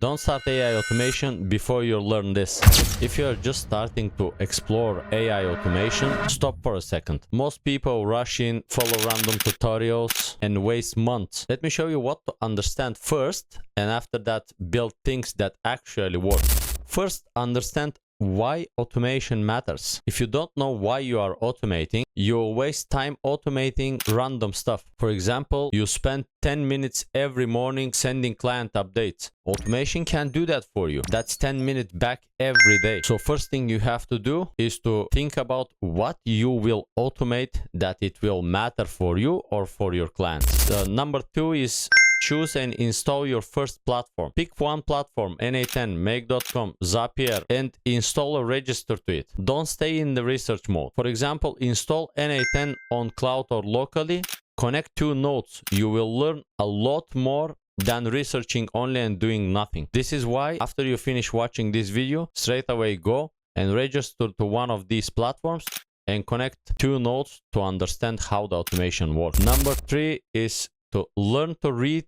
Don't start AI automation before you learn this. If you're just starting to explore AI automation, stop for a second. Most people rush in, follow random tutorials, and waste months. Let me show you what to understand first, and after that, build things that actually work. First, understand why automation matters. If you don't know why you are automating, you'll waste time automating random stuff. For example, you spend 10 minutes every morning sending client updates. Automation can't do that for you. That's 10 minutes back every day. So first thing you have to do is to think about what you will automate that it will matter for you or for your clients. Number 2 is choose and install your first platform. Pick one platform, na10, make.com, Zapier, and install a register to it. Don't stay in the research mode. For example, install na10 on cloud or locally. Connect 2 nodes. You will learn a lot more than researching only and doing nothing. This is why after you finish watching this video, straight away go and register to one of these platforms and connect 2 nodes to understand how the automation works. Number 3 is to learn to read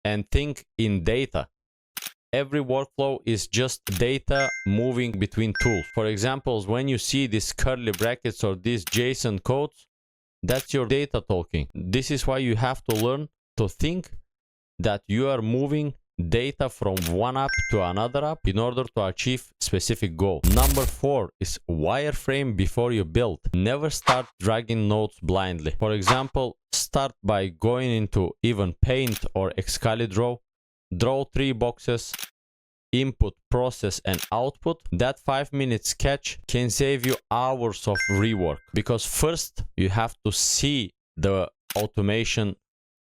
and think in data. Every workflow is just data moving between tools. For example, when you see these curly brackets or these JSON codes, that's your data talking. This is why you have to learn to think that you are moving data from one app to another app in order to achieve specific goal. Number 4 is wireframe before you build. Never start dragging nodes blindly. For example, start by going into even Paint or Excalibur, draw 3 boxes, input, process, and output. That 5-minute sketch can save you hours of rework, because first you have to see the automation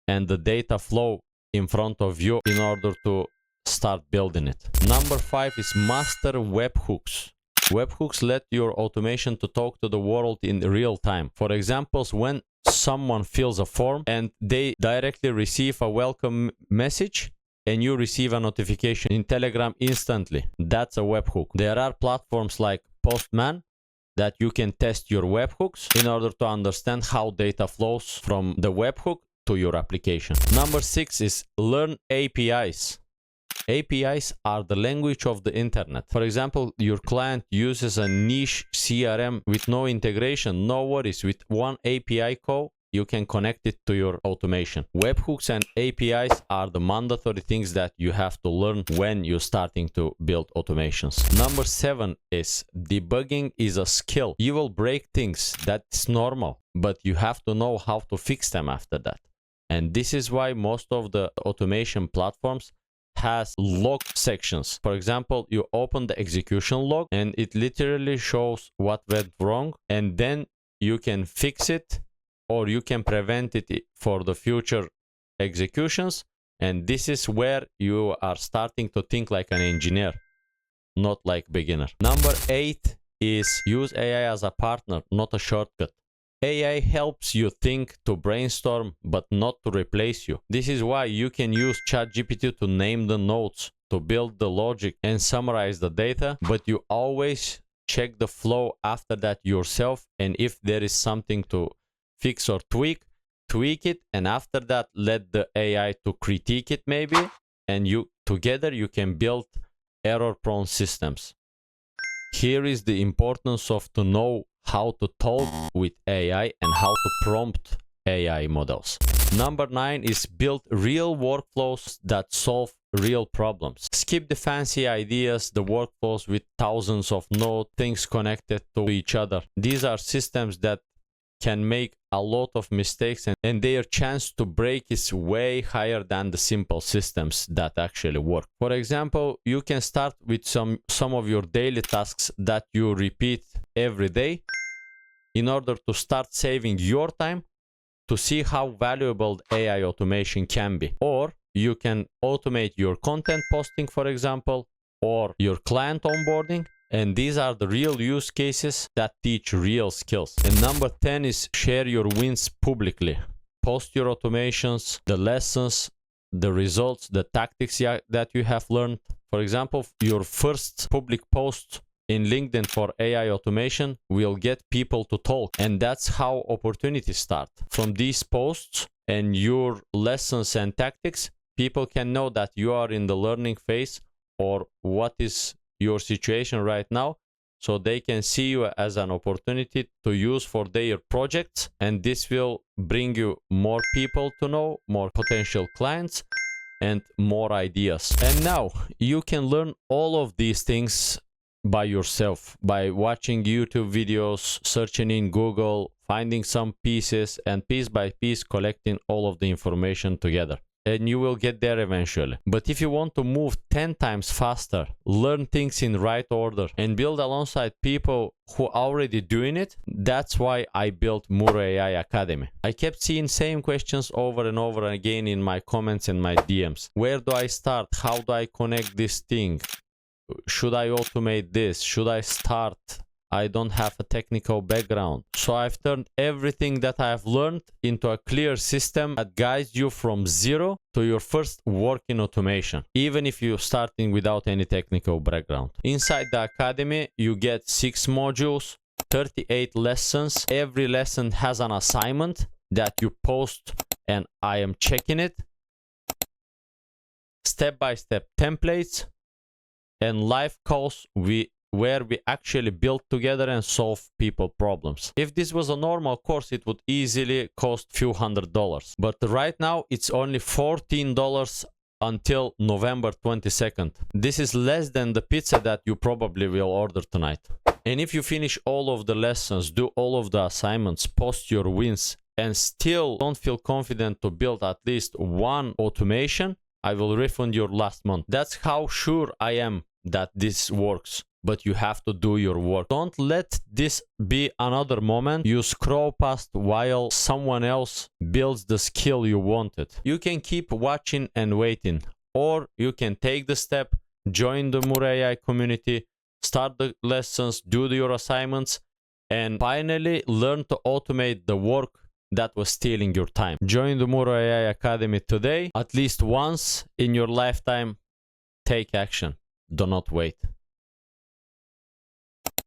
and the data flow in front of you in order to start building it. Number 5 is master webhooks. Webhooks let your automation to talk to the world in real time. For example, when someone fills a form and they directly receive a welcome message and you receive a notification in Telegram instantly, that's a webhook. There are platforms like Postman that you can test your webhooks in order to understand how data flows from the webhook to your application. Number 6 is learn APIs. APIs are the language of the internet. For example, your client uses a niche CRM with no integration. No worries, with one API call, you can connect it to your automation. Webhooks and APIs are the mandatory things that you have to learn when you're starting to build automations. Number 7 is debugging is a skill. You will break things, that's normal, but you have to know how to fix them after that. And this is why most of the automation platforms has log sections. For example, you open the execution log and it literally shows what went wrong, and then you can fix it or you can prevent it for the future executions. And this is where you are starting to think like an engineer, not like beginner. Number 8 is use AI as a partner, not a shortcut. AI helps you think, to brainstorm, but not to replace you. This is why you can use ChatGPT to name the nodes, to build the logic and summarize the data, but you always check the flow after that yourself, and if there is something to fix or tweak it, and after that let the AI to critique it maybe, and you together you can build error-prone systems. Here is the importance of to know how to talk with AI and how to prompt AI models. Number 9 is build real workflows that solve real problems. Skip the fancy ideas, the workflows with thousands of node things connected to each other. These are systems that can make a lot of mistakes, and their chance to break is way higher than the simple systems that actually work. For example, you can start with some of your daily tasks that you repeat every day in order to start saving your time, to see how valuable AI automation can be. Or you can automate your content posting, for example, or your client onboarding. And these are the real use cases that teach real skills. And number 10 is share your wins publicly. Post your automations, the lessons, the results, the tactics that you have learned. For example, your first public post in LinkedIn for AI automation will get people to talk. And that's how opportunities start. From these posts and your lessons and tactics, people can know that you are in the learning phase or what is your situation right now, so they can see you as an opportunity to use for their projects, and this will bring you more people to know, more potential clients, and more ideas. And now you can learn all of these things by yourself, by watching YouTube videos, searching in Google, finding some pieces, and piece by piece collecting all of the information together. And you will get there eventually. But if you want to move 10 times faster, learn things in right order, and build alongside people who are already doing it, that's why I built Muro AI Academy. I kept seeing same questions over and over again in my comments and my DMs. Where do I start? How do I connect this thing? Should I automate this? Should I start? I don't have a technical background. So I've turned everything that I've learned into a clear system that guides you from zero to your first work in automation, even if you're starting without any technical background. Inside the academy, you get 6 modules, 38 lessons. Every lesson has an assignment that you post and I am checking it. Step-by-step templates and live calls where we actually build together and solve people problems. If this was a normal course, it would easily cost few $100s. But right now it's only $14 until November 22nd. This is less than the pizza that you probably will order tonight. And if you finish all of the lessons, do all of the assignments, post your wins, and still don't feel confident to build at least one automation, I will refund your last month. That's how sure I am that this works. But you have to do your work. Don't let this be another moment you scroll past while someone else builds the skill you wanted. You can keep watching and waiting, or you can take the step, join the Muro AI community, start the lessons, do your assignments, and finally learn to automate the work that was stealing your time. Join the Muro AI Academy today. At least once in your lifetime, take action. Do not wait.